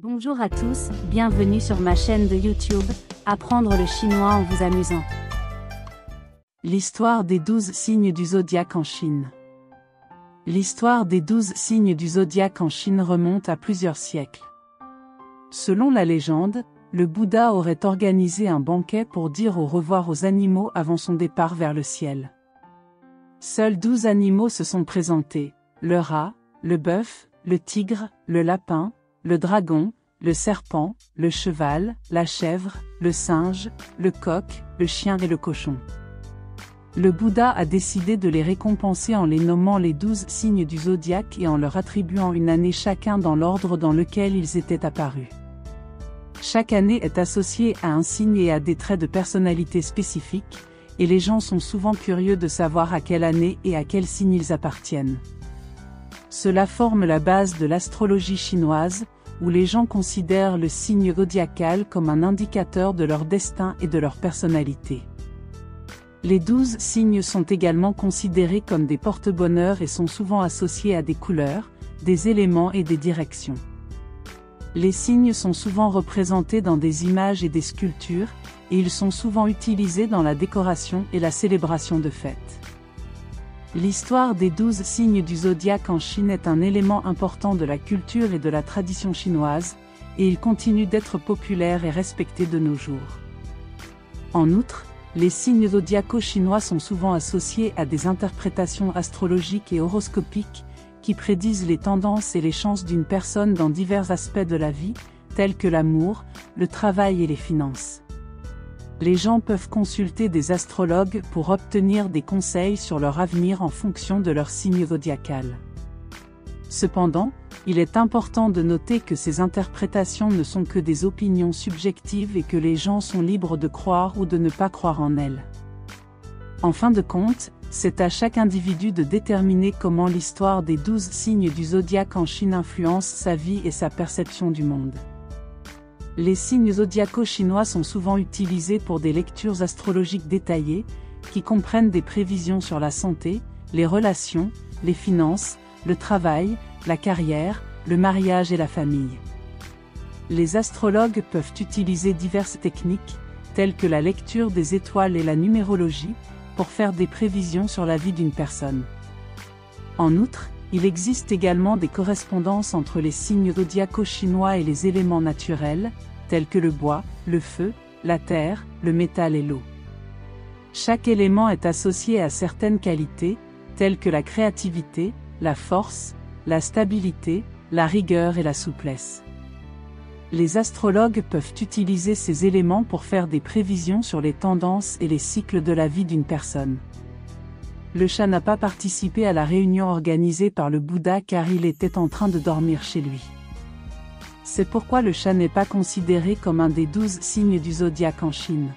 Bonjour à tous, bienvenue sur ma chaîne de YouTube, Apprendre le chinois en vous amusant. L'histoire des 12 signes du zodiaque en Chine. L'histoire des 12 signes du zodiaque en Chine remonte à plusieurs siècles. Selon la légende, le Bouddha aurait organisé un banquet pour dire au revoir aux animaux avant son départ vers le ciel. Seuls 12 animaux se sont présentés, le rat, le bœuf, le tigre, le lapin, le dragon, le serpent, le cheval, la chèvre, le singe, le coq, le chien et le cochon. Le Bouddha a décidé de les récompenser en les nommant les 12 signes du zodiaque et en leur attribuant une année chacun dans l'ordre dans lequel ils étaient apparus. Chaque année est associée à un signe et à des traits de personnalité spécifiques, et les gens sont souvent curieux de savoir à quelle année et à quel signe ils appartiennent. Cela forme la base de l'astrologie chinoise, où les gens considèrent le signe zodiacal comme un indicateur de leur destin et de leur personnalité. Les 12 signes sont également considérés comme des porte-bonheur et sont souvent associés à des couleurs, des éléments et des directions. Les signes sont souvent représentés dans des images et des sculptures, et ils sont souvent utilisés dans la décoration et la célébration de fêtes. L'histoire des 12 signes du zodiaque en Chine est un élément important de la culture et de la tradition chinoise, et il continue d'être populaire et respecté de nos jours. En outre, les signes zodiacaux chinois sont souvent associés à des interprétations astrologiques et horoscopiques, qui prédisent les tendances et les chances d'une personne dans divers aspects de la vie, tels que l'amour, le travail et les finances. Les gens peuvent consulter des astrologues pour obtenir des conseils sur leur avenir en fonction de leur signe zodiacal. Cependant, il est important de noter que ces interprétations ne sont que des opinions subjectives et que les gens sont libres de croire ou de ne pas croire en elles. En fin de compte, c'est à chaque individu de déterminer comment l'histoire des 12 signes du zodiaque en Chine influence sa vie et sa perception du monde. Les signes zodiacaux chinois sont souvent utilisés pour des lectures astrologiques détaillées, qui comprennent des prévisions sur la santé, les relations, les finances, le travail, la carrière, le mariage et la famille. Les astrologues peuvent utiliser diverses techniques, telles que la lecture des étoiles et la numérologie, pour faire des prévisions sur la vie d'une personne. En outre, il existe également des correspondances entre les signes zodiacaux chinois et les éléments naturels, tels que le bois, le feu, la terre, le métal et l'eau. Chaque élément est associé à certaines qualités, telles que la créativité, la force, la stabilité, la rigueur et la souplesse. Les astrologues peuvent utiliser ces éléments pour faire des prévisions sur les tendances et les cycles de la vie d'une personne. Le chat n'a pas participé à la réunion organisée par le Bouddha car il était en train de dormir chez lui. C'est pourquoi le chat n'est pas considéré comme un des 12 signes du zodiaque en Chine.